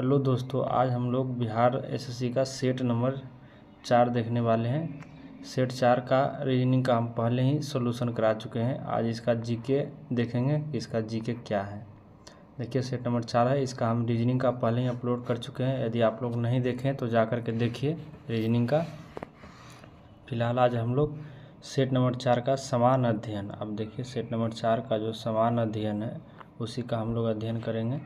Hello दोस्तों, आज हम लोग बिहार एसएससी का सेट नंबर 4 देखने वाले हैं। सेट 4 का रीजनिंग का हम पहले ही सॉल्यूशन करा चुके हैं। आज इसका जीके देखेंगे कि इसका जीके क्या है। देखिए सेट नंबर 4 है, इसका हम रीजनिंग का पहले ही अपलोड कर चुके हैं। यदि आप लोग नहीं देखें तो जा कर के देखिए रीजनिंग का। फिलहाल आज हम लोग सेट नंबर 4 का समान अध्ययन, अब देखिए सेट नंबर 4 का जो समान अध्ययन है उसी का हम लोग अध्ययन करेंगे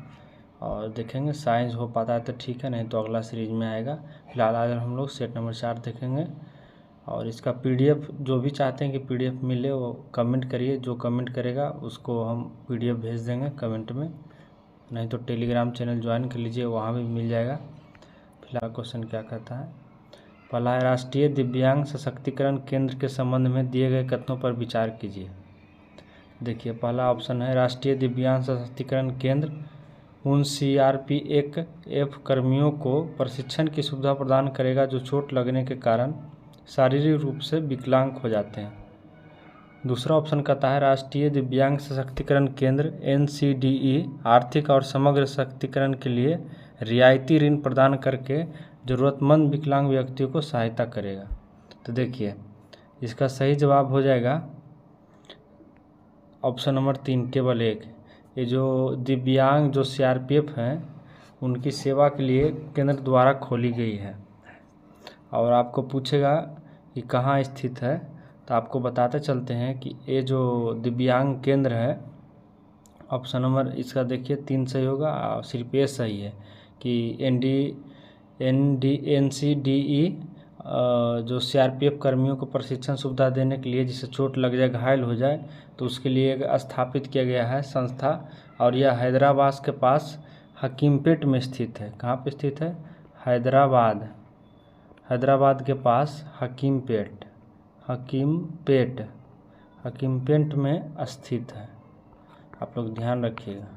और देखेंगे। साइंस हो पाता है तो ठीक है, नहीं तो अगला सीरीज में आएगा। फिलहाल आज हम लोग सेट नंबर 4 देखेंगे और इसका पीडीएफ जो भी चाहते हैं कि पीडीएफ मिले वो कमेंट करिए। जो कमेंट करेगा उसको हम पीडीएफ भेज देंगे कमेंट में, नहीं तो टेलीग्राम चैनल ज्वाइन कर लीजिए, वहाँ भी मिल जाएगा। फिलहाल क्वेश्चन क्या कहता है। पहला है, राष्ट्रीय दिव्यांग सशक्तिकरण केंद्र के संबंध में दिए गए कथनों पर विचार कीजिए। देखिए पहला ऑप्शन है, राष्ट्रीय दिव्यांग सशक्तिकरण केंद्र उन सीआरपीएफ कर्मियों को प्रशिक्षण की सुविधा प्रदान करेगा जो चोट लगने के कारण शारीरिक रूप से विकलांग हो जाते हैं। दूसरा ऑप्शन कहता है, राष्ट्रीय दिव्यांग सशक्तिकरण केंद्र एनसीडीई आर्थिक और समग्र सशक्तिकरण के लिए रियायती ऋण प्रदान करके ज़रूरतमंद विकलांग व्यक्तियों को सहायता करेगा। तो देखिए इसका सही जवाब हो जाएगा ऑप्शन नंबर 3 केवल एक। ये जो दिव्यांग जो सीआरपीएफ हैं उनकी सेवा के लिए केंद्र द्वारा खोली गई है। और आपको पूछेगा कि कहाँ स्थित है, तो आपको बताते चलते हैं कि ये जो दिव्यांग केंद्र है, ऑप्शन नंबर इसका देखिए 3 सही होगा और सिर्फ ये सही है कि एनसीडीई जो सीआरपीएफ कर्मियों को प्रशिक्षण सुविधा देने के लिए, जिसे चोट लग जाए घायल हो जाए तो उसके लिए एक स्थापित किया गया है संस्था, और यह हैदराबाद के पास हकीमपेट में स्थित है। कहाँ पे स्थित है? हैदराबाद के पास हकीमपेट में स्थित है। आप लोग ध्यान रखिएगा,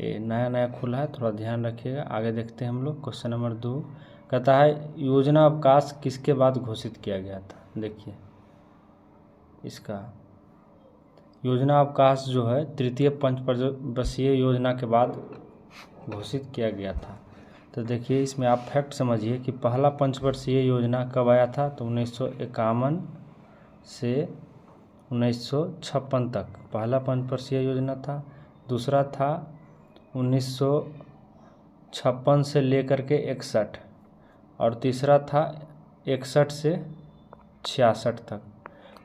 ये नया नया खुला है, थोड़ा ध्यान रखिएगा। आगे देखते हैं हम लोग। क्वेश्चन नंबर 2 कहता है, योजना अवकाश किसके बाद घोषित किया गया था। देखिए इसका योजना अवकाश जो है तृतीय पंचवर्षीय योजना के बाद घोषित किया गया था। तो देखिए इसमें आप फैक्ट समझिए कि पहला पंचवर्षीय योजना कब आया था, तो 1951 से 1956 तक पहला पंचवर्षीय योजना था। दूसरा था 1956 से लेकर के 61, और तीसरा था 61 से 66 तक।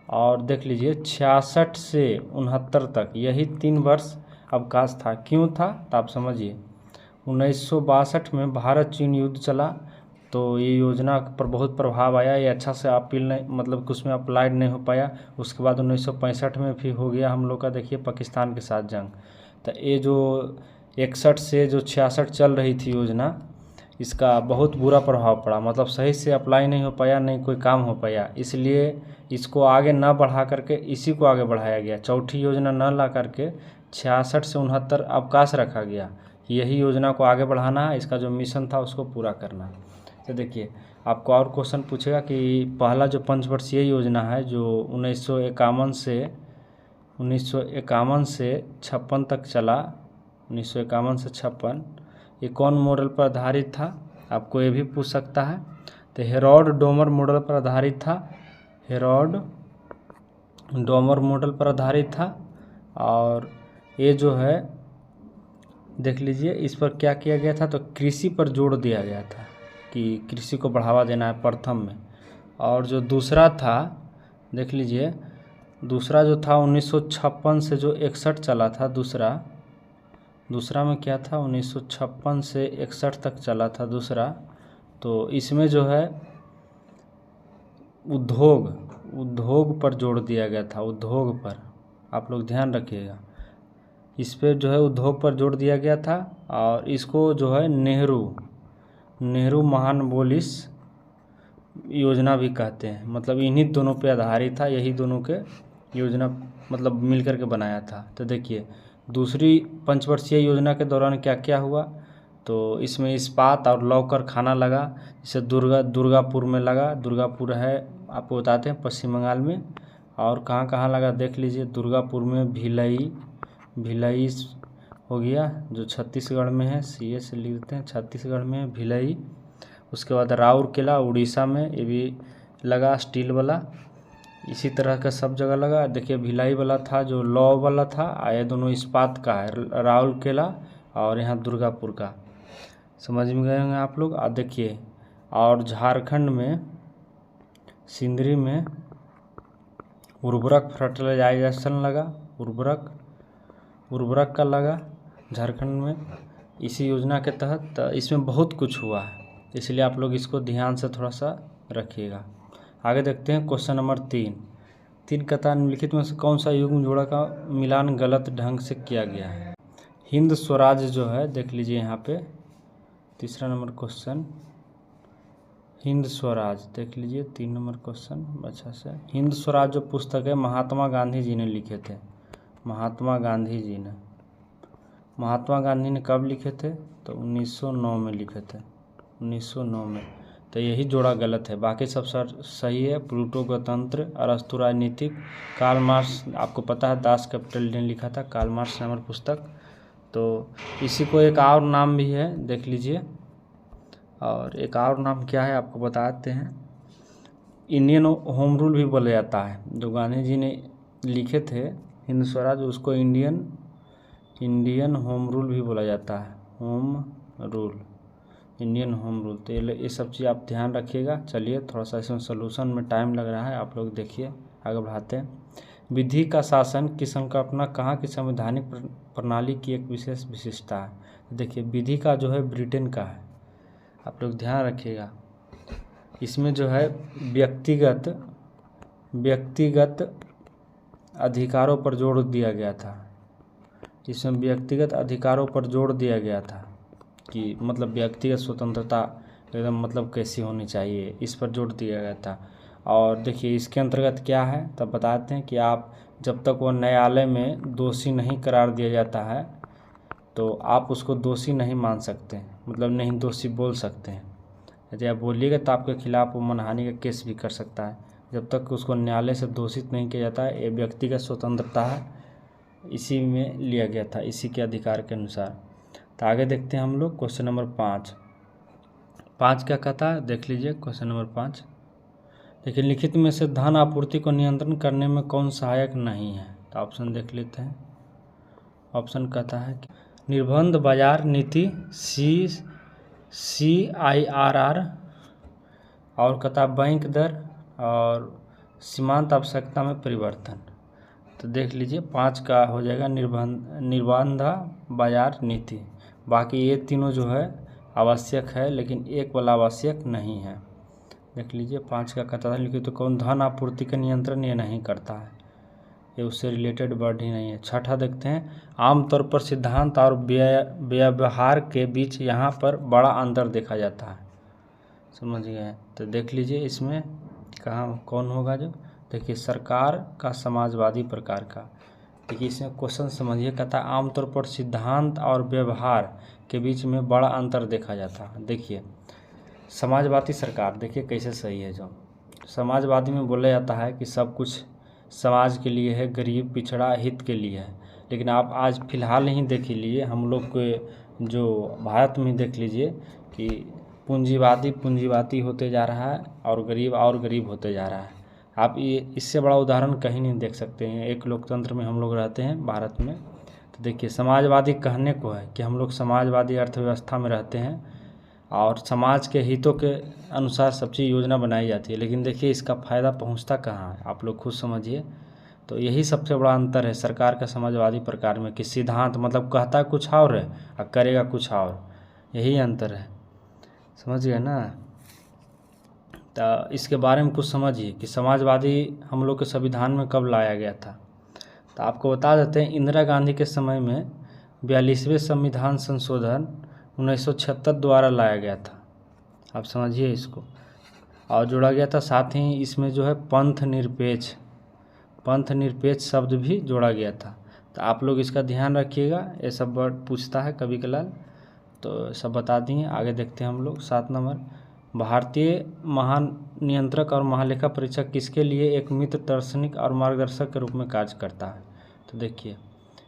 और देख लीजिए 66 से 69 तक यही 3 वर्ष अवकाश था। क्यों था तो आप समझिए, 1962 में भारत चीन युद्ध चला तो ये योजना पर बहुत प्रभाव आया। ये अच्छा से अपील नहीं, मतलब कि उसमें अप्लाइड नहीं हो पाया। उसके बाद 1965 में भी हो गया हम लोग का, देखिए पाकिस्तान के साथ जंग। तो ये जो 61 से जो 66 चल रही थी योजना, इसका बहुत बुरा प्रभाव पड़ा, मतलब सही से अप्लाई नहीं हो पाया, नहीं कोई काम हो पाया। इसलिए इसको आगे ना बढ़ा करके इसी को आगे बढ़ाया गया। चौथी योजना न ला करके 66 से 69 अवकाश रखा गया। यही योजना को आगे बढ़ाना है, इसका जो मिशन था उसको पूरा करना है। तो देखिए आपको और क्वेश्चन पूछेगा कि पहला जो पंचवर्षीय योजना है जो 1951 से 56 तक चला, 1951 से 56, ये कौन मॉडल पर आधारित था, आपको ये भी पूछ सकता है। तो हेरोल्ड डोमर मॉडल पर आधारित था। और ये जो है देख लीजिए इस पर क्या किया गया था, तो कृषि पर जोर दिया गया था कि कृषि को बढ़ावा देना है प्रथम में। और जो दूसरा था देख लीजिए, दूसरा जो था 1956 से जो 61 चला था, दूसरा में क्या था, 1956 से 61 तक चला था दूसरा। तो इसमें जो है उद्योग पर जोर दिया गया था। उद्योग पर आप लोग ध्यान रखिएगा, इस पर जो है उद्योग पर जोर दिया गया था। और इसको जो है नेहरू महालनोबिस योजना भी कहते हैं। मतलब इन्हीं दोनों पे आधारित था, यही दोनों के योजना मतलब मिलकर के बनाया था। तो देखिए दूसरी पंचवर्षीय योजना के दौरान क्या क्या हुआ, तो इसमें इस्पात और लौह कारखाना लगा। जैसे दुर्गापुर में लगा, दुर्गापुर है आपको बताते हैं पश्चिम बंगाल में। और कहाँ कहाँ लगा देख लीजिए, दुर्गापुर में भिलाई हो गया जो छत्तीसगढ़ में है, CA से लिख देते हैं, छत्तीसगढ़ में भिलाई। उसके बाद राउरकेला उड़ीसा में, ये भी लगा स्टील वाला। इसी तरह का सब जगह लगा। देखिए भिलाई वाला था जो लौ वाला था, ये दोनों इस्पात का है, राउरकेला और यहाँ दुर्गापुर का। समझ में गए होंगे आप लोग। देखिए और झारखंड में सिंदरी में उर्वरक फर्टिलाइजेशन लगा, उर्वरक का लगा झारखंड में इसी योजना के तहत। इसमें बहुत कुछ हुआ है, इसलिए आप लोग इसको ध्यान से थोड़ा सा रखिएगा। आगे देखते हैं क्वेश्चन नंबर 3 कथा निम्नलिखित में से कौन सा युग्म जोड़ा का मिलान गलत ढंग से किया गया है। हिंद स्वराज जो है, देख लीजिए यहाँ पे तीसरा नंबर क्वेश्चन, हिंद स्वराज देख लीजिए 3 नंबर क्वेश्चन अच्छा से। हिंद स्वराज जो पुस्तक है महात्मा गांधी जी ने लिखे थे, महात्मा गांधी ने कब लिखे थे, तो 1909 में लिखे थे, 1909 में। तो यही जोड़ा गलत है, बाकी सब सही है। प्लूटो गणतंत्र, अरस्तु राजनीतिक, कार्ल मार्क्स आपको पता है दास कैपिटल ने लिखा था, कार्ल मार्क्स नामक पुस्तक। तो इसी को एक और नाम भी है, देख लीजिए, और एक और नाम क्या है आपको बताते हैं। इंडियन होम रूल भी बोला जाता है, जो गांधी जी ने लिखे थे हिंद स्वराज, उसको इंडियन होम रूल भी बोला जाता है, home rule, Indian home rule. तो ये सब चीज़ आप ध्यान रखिएगा। चलिए थोड़ा सा इसमें सोल्यूशन में टाइम लग रहा है, आप लोग देखिए, आगे बढ़ाते हैं। विधि का शासन की संकल्पना कहाँ की संवैधानिक प्रणाली की एक विशेष विशेषता है। देखिए विधि का जो है ब्रिटेन का है, आप लोग ध्यान रखिएगा। इसमें जो है व्यक्तिगत अधिकारों पर जोर दिया गया था, इसमें व्यक्तिगत अधिकारों पर जोर दिया गया था कि मतलब व्यक्तिगत स्वतंत्रता एकदम मतलब कैसी होनी चाहिए, इस पर जोर दिया गया था। और देखिए इसके अंतर्गत क्या है तब बताते हैं कि आप जब तक वो न्यायालय में दोषी नहीं करार दिया जाता है तो आप उसको दोषी नहीं मान सकते, मतलब नहीं दोषी बोल सकते हैं। यदि आप बोलिएगा तो आपके खिलाफ वो मानहानि का केस भी कर सकता है, जब तक उसको न्यायालय से दोषित नहीं किया जाता है। ये व्यक्तिगत स्वतंत्रता है, इसी में लिया गया था, इसी के अधिकार के अनुसार। तो आगे देखते हैं हम लोग क्वेश्चन नंबर 5 क्या कहता है, देख लीजिए क्वेश्चन नंबर 5। देखिए लिखित में से धन आपूर्ति को नियंत्रण करने में कौन सहायक नहीं है, तो ऑप्शन देख लेते हैं। ऑप्शन कहता है कि निर्बंध बाजार नीति, CIRR, और कहता है बैंक दर, और सीमांत आवश्यकता में परिवर्तन। तो देख लीजिए 5 का हो जाएगा निर्बंध बाजार नीति। बाकी ये तीनों जो है आवश्यक है, लेकिन एक वाला आवश्यक नहीं है। देख लीजिए 5 का कहता है लिखिए तो कौन धन आपूर्ति का नियंत्रण ये नहीं करता है, ये उससे रिलेटेड वर्ड ही नहीं है। छठा देखते हैं, आमतौर पर सिद्धांत और व्यवहार के बीच यहाँ पर बड़ा अंतर देखा जाता है। समझ गए, तो देख लीजिए इसमें कहाँ कौन होगा जो, देखिए सरकार का समाजवादी प्रकार का। देखिए इसमें क्वेश्चन समझिए, कहता है आमतौर पर सिद्धांत और व्यवहार के बीच में बड़ा अंतर देखा जाता है। देखिए समाजवादी सरकार, देखिए कैसे सही है। जो समाजवादी में बोला जाता है कि सब कुछ समाज के लिए है, गरीब पिछड़ा हित के लिए है, लेकिन आप आज फिलहाल ही देख लीजिए हम लोग के जो भारत में देख लीजिए कि पूंजीवादी होते जा रहा है और गरीब होते जा रहा है। आप ये इससे बड़ा उदाहरण कहीं नहीं देख सकते हैं। एक लोकतंत्र में हम लोग रहते हैं भारत में, तो देखिए समाजवादी कहने को है कि हम लोग समाजवादी अर्थव्यवस्था में रहते हैं और समाज के हितों के अनुसार सब चीज़ योजना बनाई जाती है, लेकिन देखिए इसका फ़ायदा पहुंचता कहाँ है, आप लोग खुद समझिए। तो यही सबसे बड़ा अंतर है सरकार का समाजवादी प्रकार में, कि सिद्धांत मतलब कहता कुछ और है और करेगा कुछ और, यही अंतर है। समझ गए ना। तो इसके बारे में कुछ समझिए कि समाजवादी हम लोग के संविधान में कब लाया गया था। तो आपको बता देते हैं इंदिरा गांधी के समय में 42वें संविधान संशोधन 1976 द्वारा लाया गया था, आप समझिए इसको, और जोड़ा गया था। साथ ही इसमें जो है पंथ निरपेक्ष शब्द भी जोड़ा गया था। तो आप लोग इसका ध्यान रखिएगा, ये सब वर्ड पूछता है कभी कभार, तो सब बता दिए। आगे देखते हैं हम लोग 7 नंबर, भारतीय महानियंत्रक और महालेखा परीक्षक किसके लिए एक मित्र दार्शनिक और मार्गदर्शक के रूप में कार्य करता है। तो देखिए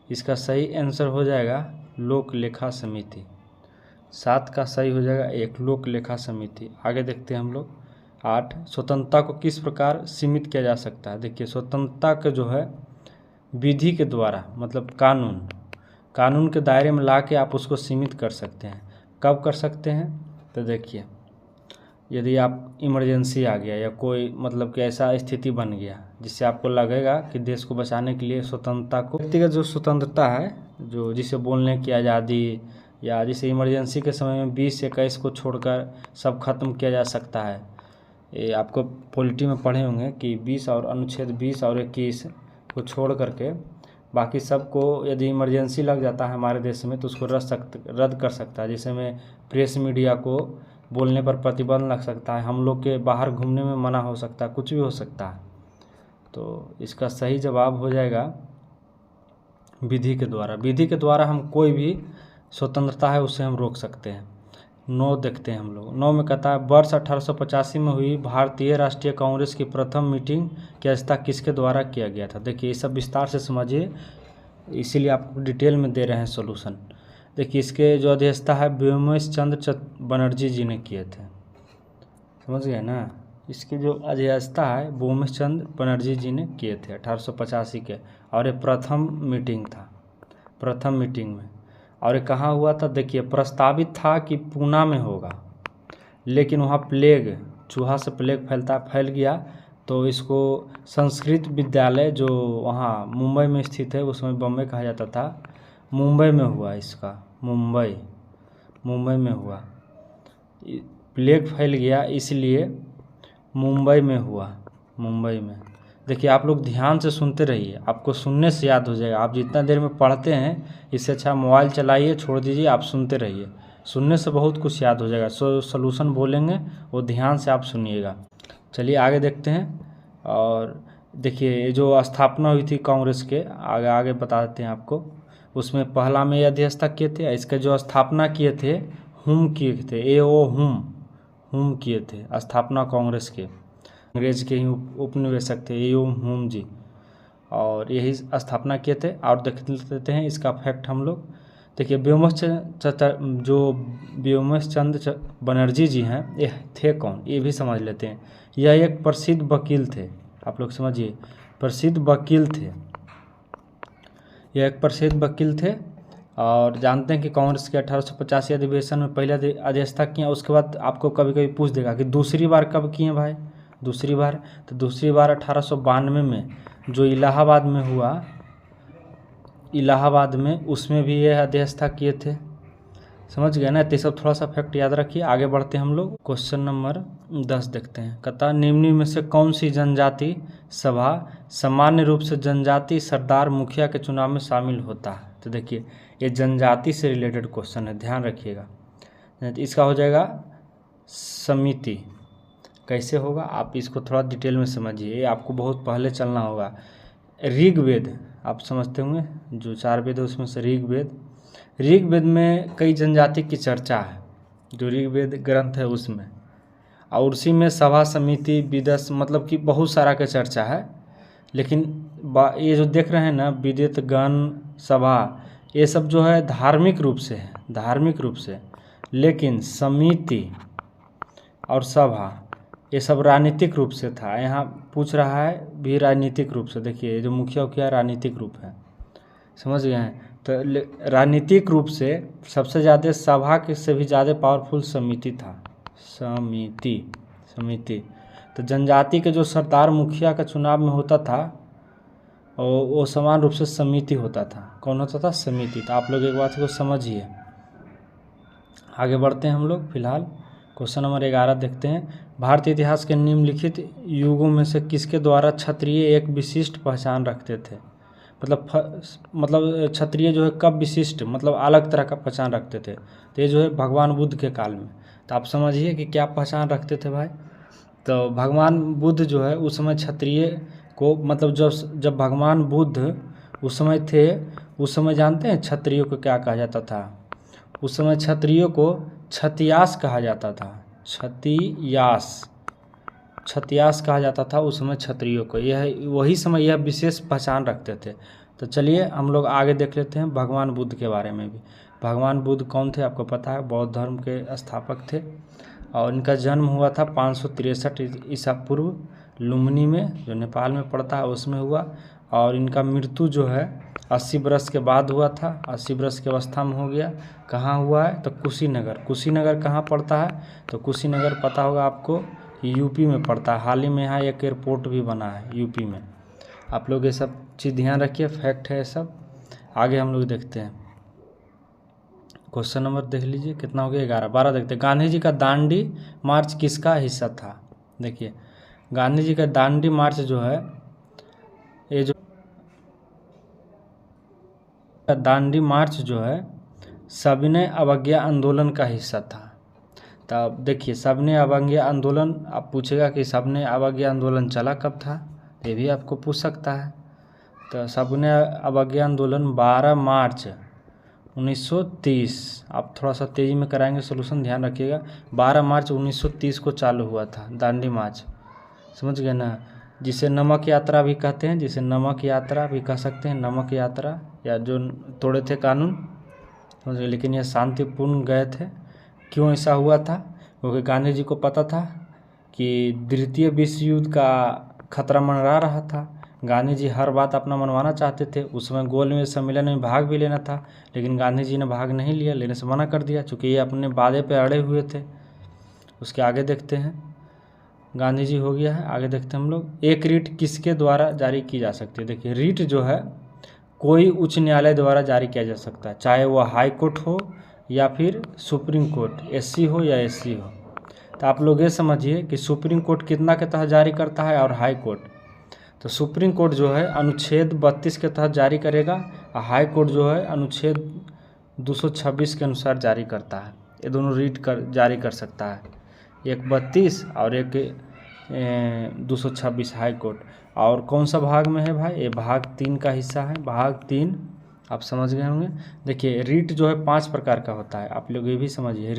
इसका सही आंसर हो जाएगा लोक लेखा समिति। 7 का सही हो जाएगा 1 लोक लेखा समिति। आगे देखते हैं हम लोग 8 स्वतंत्रता को किस प्रकार सीमित किया जा सकता है। देखिए स्वतंत्रता के जो है विधि के द्वारा मतलब कानून के दायरे में ला के आप उसको सीमित कर सकते हैं। कब कर सकते हैं तो देखिए यदि आप इमरजेंसी आ गया या कोई मतलब कि ऐसा स्थिति बन गया जिससे आपको लगेगा कि देश को बचाने के लिए स्वतंत्रता को व्यक्तिगत जो स्वतंत्रता है जो जिसे बोलने की आज़ादी या जिसे इमरजेंसी के समय में 20-21 को छोड़कर सब खत्म किया जा सकता है। ये आपको पॉलिटी में पढ़े होंगे कि 20 और अनुच्छेद 20 और 21 को छोड़ करके बाकी सबको यदि इमरजेंसी लग जाता है हमारे देश में तो उसको रद्द कर सकता है। जिसे में प्रेस मीडिया को बोलने पर प्रतिबंध लग सकता है, हम लोग के बाहर घूमने में मना हो सकता है, कुछ भी हो सकता है। तो इसका सही जवाब हो जाएगा विधि के द्वारा। विधि के द्वारा हम कोई भी स्वतंत्रता है उसे हम रोक सकते हैं। 9 देखते हैं हम लोग। 9 में कहता है वर्ष 1885 में हुई भारतीय राष्ट्रीय कांग्रेस की प्रथम मीटिंग की अध्यक्षता किसके द्वारा किया गया था। देखिए ये सब विस्तार से समझिए, इसीलिए आपको डिटेल में दे रहे हैं सॉल्यूशन। देखिए इसके जो अध्यक्षता है व्योमेश चंद्र बनर्जी जी ने किए थे, समझ गए ना। इसकी जो अध्यक्षता है व्योमेश चंद्र बनर्जी जी ने किए थे 1885 के, और ये प्रथम मीटिंग था, प्रथम मीटिंग में। और ये कहाँ हुआ था देखिए, प्रस्तावित था कि पूना में होगा, लेकिन वहाँ प्लेग, चूहा से प्लेग फैल गया, तो इसको संस्कृत विद्यालय जो वहाँ मुंबई में स्थित है, उसमें बम्बई कहा जाता था, मुंबई में हुआ इसका, मुंबई में हुआ। प्लेग फैल गया इसलिए मुंबई में हुआ, मुंबई में। देखिए आप लोग ध्यान से सुनते रहिए, आपको सुनने से याद हो जाएगा। आप जितना देर में पढ़ते हैं इससे अच्छा मोबाइल चलाइए, छोड़ दीजिए, आप सुनते रहिए, सुनने से बहुत कुछ याद हो जाएगा। सॉल्यूशन बोलेंगे वो ध्यान से आप सुनिएगा। चलिए आगे देखते हैं। और देखिए ये जो स्थापना हुई थी कांग्रेस के, आगे बता देते हैं आपको। उसमें पहला में अध्यक्षता किए थे, इसके जो स्थापना किए थे हुम किए थे, हुम किए थे स्थापना कांग्रेस के, अंग्रेज के ही उपनिवेशक थे हुम जी, और यही स्थापना किए थे। और देख लेते हैं इसका फैक्ट हम लोग। देखिए व्योमेश चंद्र बनर्जी जी हैं, ये थे कौन ये भी समझ लेते हैं। यह एक प्रसिद्ध वकील थे, आप लोग समझिए, प्रसिद्ध वकील थे, यह एक प्रसिद्ध वकील थे। और जानते हैं कि कांग्रेस के 1885 अधिवेशन में पहले अध्यक्षता किया। उसके बाद आपको कभी कभी पूछ देगा कि दूसरी बार कब किए भाई, दूसरी बार, तो दूसरी बार 1892 में जो इलाहाबाद में हुआ, इलाहाबाद में, उसमें भी यह अध्यक्षता किए थे, समझ गए ना। तो सब थोड़ा सा फैक्ट याद रखिए। आगे बढ़ते हैं हम लोग, क्वेश्चन नंबर 10 देखते हैं। कहता निम्न में से कौन सी जनजाति सभा सामान्य रूप से जनजाति सरदार मुखिया के चुनाव में शामिल होता है। तो देखिए ये जनजाति से रिलेटेड क्वेश्चन है, ध्यान रखिएगा। इसका हो जाएगा समिति। कैसे होगा आप इसको थोड़ा डिटेल में समझिए, ये आपको बहुत पहले चलना होगा। ऋग्वेद आप समझते होंगे, जो 4 वेद है उसमें से ऋग्वेद में कई जनजाति की चर्चा है, जो ऋग्वेद ग्रंथ है उसमें, और उसी में सभा समिति विदस मतलब कि बहुत सारा का चर्चा है। लेकिन ये जो देख रहे हैं ना विदित गण सभा, ये सब जो है धार्मिक रूप से है, धार्मिक रूप से। लेकिन समिति और सभा ये सब राजनीतिक रूप से था। यहाँ पूछ रहा है भी राजनीतिक रूप से। देखिए जो मुखिया उखिया राजनीतिक रूप है, समझ गए हैं। तो राजनीतिक रूप से सबसे ज़्यादा सभा के से भी ज़्यादा पावरफुल समिति था, समिति। तो जनजाति के जो सरदार मुखिया का चुनाव में होता था वो समान रूप से समिति होता था। कौन होता था? समिति। तो आप लोग एक बात को समझिए। आगे बढ़ते हैं हम लोग। फिलहाल क्वेश्चन नंबर 11 देखते हैं। भारतीय इतिहास के निम्नलिखित युगों में से किसके द्वारा क्षत्रिय एक विशिष्ट पहचान रखते थे? मतलब क्षत्रिय जो है कब विशिष्ट मतलब अलग तरह का पहचान रखते थे? तो ये जो है भगवान बुद्ध के काल में। तो आप समझिए कि क्या पहचान रखते थे भाई। तो भगवान बुद्ध जो है उस समय क्षत्रिय को मतलब जब भगवान बुद्ध उस समय थे, उस समय जानते हैं क्षत्रियों को क्या कहा जाता था? उस समय क्षत्रियों को क्षत्रियास कहा जाता था, क्षत्रियास कहा जाता था उस समय क्षत्रियों को। यह वही समय यह विशेष पहचान रखते थे। तो चलिए हम लोग आगे देख लेते हैं भगवान बुद्ध के बारे में भी। भगवान बुद्ध कौन थे आपको पता है, बौद्ध धर्म के स्थापक थे और इनका जन्म हुआ था 563 ईसा पूर्व लुम्बिनी में, जो नेपाल में पड़ता है, उसमें हुआ। और इनका मृत्यु जो है 80 वर्ष के बाद हुआ था, 80 वर्ष की अवस्था में हो गया। कहाँ हुआ है तो कुशीनगर। कुशीनगर कहाँ पड़ता है तो कुशीनगर पता होगा आपको, यूपी में पड़ता है। हाल ही में यहाँ एक एयरपोर्ट भी बना है यूपी में। आप लोग ये सब चीज़ ध्यान रखिए, फैक्ट है ये सब। आगे हम लोग देखते हैं, क्वेश्चन नंबर देख लीजिए कितना हो गया, 11 12 देखते हैं। गांधी जी का दांडी मार्च किसका हिस्सा था। देखिए गांधी जी का दांडी मार्च जो है, ये जो दांडी मार्च जो है सविनय अवज्ञा आंदोलन का हिस्सा था। तब देखिए सविनय अवज्ञा आंदोलन, आप पूछेगा कि सविनय अवज्ञा आंदोलन चला कब था, ये भी आपको पूछ सकता है। तो सविनय अवज्ञा आंदोलन 12 मार्च 1930, आप थोड़ा सा तेज़ी में कराएंगे सोल्यूशन, ध्यान रखिएगा। 12 मार्च 1930 को चालू हुआ था दांडी मार्च, समझ गए ना। जिसे नमक यात्रा भी कहते हैं, जिसे नमक यात्रा भी कह सकते हैं, नमक यात्रा, या जो तोड़े थे कानून, समझ गए। लेकिन यह शांतिपूर्ण गए थे। क्यों ऐसा हुआ था, क्योंकि गांधी जी को पता था कि द्वितीय विश्व युद्ध का खतरा मंडरा रहा था। गांधी जी हर बात अपना मनवाना चाहते थे। उस समय गोलमेज सम्मेलन में भाग भी लेना था, लेकिन गांधी जी ने भाग नहीं लिया, लेने से मना कर दिया, चूँकि ये अपने वादे पे अड़े हुए थे। उसके आगे देखते हैं, गांधी जी हो गया है, आगे देखते हैं हम लोग। एक रीट किसके द्वारा जारी की जा सकती है। देखिए रीट जो है कोई उच्च न्यायालय द्वारा जारी किया जा सकता है, चाहे वह हाई कोर्ट हो या फिर सुप्रीम कोर्ट, एससी हो या एससी हो। तो आप लोग ये समझिए कि सुप्रीम कोर्ट कितना के तहत जारी करता है और हाई कोर्ट। तो सुप्रीम कोर्ट जो है अनुच्छेद 32 के तहत जारी करेगा और हाई कोर्ट जो है अनुच्छेद 226 के अनुसार जारी करता है। ये दोनों रीट जारी कर सकता है, एक 32 और एक 226 हाई कोर्ट। और कौन सा भाग में है भाई, ये भाग 3 का हिस्सा है, भाग 3, आप समझ गए होंगे। देखिए रीट जो है 5 प्रकार का होता है, आप लोग ये भी समझिए।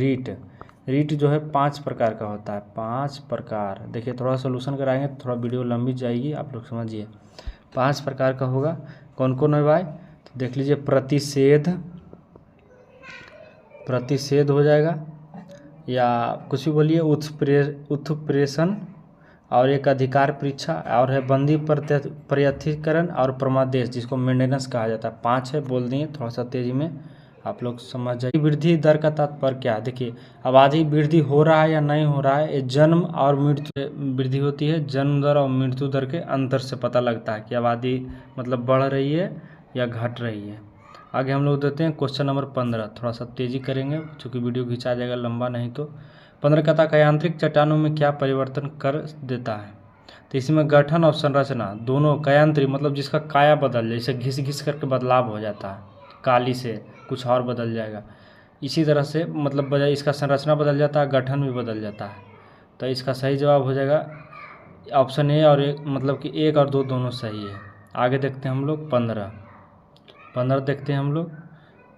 रीट जो है 5 प्रकार का होता है, 5 प्रकार। देखिए थोड़ा सोल्यूशन कराएंगे तो थोड़ा वीडियो लंबी जाएगी, आप लोग समझिए। 5 प्रकार का होगा, कौन कौन है भाई, तो देख लीजिए। प्रतिषेध हो जाएगा, या कुछ भी बोलिए, उत्प्रेषण, और एक अधिकार परीक्षा, और है बंदी प्रत्यर्थीकरण और प्रमादेश, जिसको मेंटेनेंस कहा जाता है। 5 है, बोल दिए थोड़ा सा तेजी में, आप लोग समझ जाइए। वृद्धि दर का तात्पर्य क्या है। देखिए आबादी वृद्धि हो रहा है या नहीं हो रहा है, ये जन्म और मृत्यु वृद्धि होती है, जन्म दर और मृत्यु दर के अंतर से पता लगता है कि आबादी मतलब बढ़ रही है या घट रही है। आगे हम लोग देते हैं क्वेश्चन नंबर 15, थोड़ा सा तेज़ी करेंगे चूँकि वीडियो खींचा जाएगा लंबा, नहीं तो। 15 कहता है यांत्रिक चट्टानों में क्या परिवर्तन कर देता है। तो इसमें गठन और संरचना दोनों, कायांत्रिक मतलब जिसका काया बदल जाए, जैसे घिस घिस करके बदलाव हो जाता है, काली से कुछ और बदल जाएगा। इसी तरह से मतलब बजाय इसका संरचना बदल जाता है, गठन भी बदल जाता है। तो इसका सही जवाब हो जाएगा ऑप्शन ए और एक, मतलब कि 1 और 2 दोनों सही है। आगे देखते हैं हम लोग 15 देखते हैं हम लोग,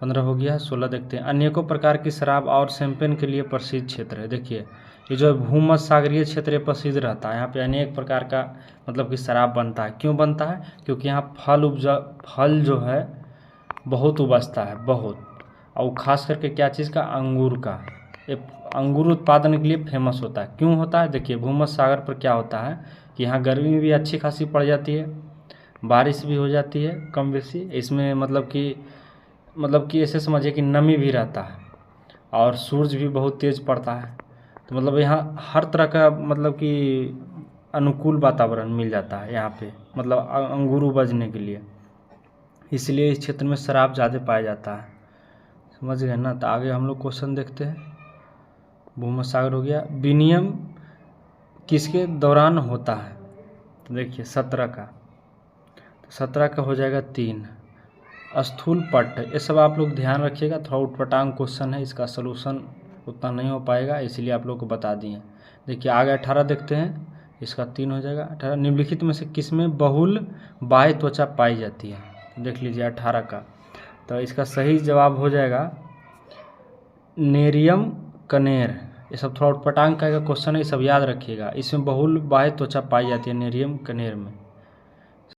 15 हो गया। 16 देखते हैं। अनेकों प्रकार की शराब और शैंपेन के लिए प्रसिद्ध क्षेत्र है। देखिए ये जो भूमध्य सागरीय क्षेत्र प्रसिद्ध रहता है, यहाँ पे अनेक प्रकार का मतलब कि शराब बनता है। क्यों बनता है, क्योंकि यहाँ फल जो है बहुत उपजता है, बहुत, और खास करके क्या चीज़ का, अंगूर का। ये अंगूर उत्पादन के लिए फेमस होता है। क्यों होता है, देखिए भूमध्य सागर पर क्या होता है कि यहाँ गर्मी भी अच्छी खासी पड़ जाती है, बारिश भी हो जाती है कम बेशी। इसमें मतलब कि ऐसे समझिए कि नमी भी रहता है और सूरज भी बहुत तेज़ पड़ता है। तो मतलब यहाँ हर तरह का मतलब कि अनुकूल वातावरण मिल जाता है यहाँ पे, मतलब अंगूर उपजने के लिए। इसलिए इस क्षेत्र में शराब ज़्यादा पाया जाता है, समझ गए ना। तो आगे हम लोग क्वेश्चन देखते हैं। भूमध्य सागर हो गया। विनिमय किसके दौरान होता है, तो देखिए 17 का, तो 17 का हो जाएगा 3। स्थूल पट, ये सब आप लोग ध्यान रखिएगा, थोड़ा उटपटांग क्वेश्चन है, इसका सलूशन उतना नहीं हो पाएगा, इसलिए आप लोग को बता दिए। देखिए आगे 18 देखते हैं, इसका 3 हो जाएगा। 18 निम्नलिखित में से किसमें बहुल बाह्य त्वचा पाई जाती है, देख लीजिए 18 का। तो इसका सही जवाब हो जाएगा नेरियम कनेर। ये सब थोड़ा उटपटांग का क्वेश्चन है, ये सब याद रखिएगा। इसमें बहुल बाह्य त्वचा पाई जाती है नेरियम कनेर में।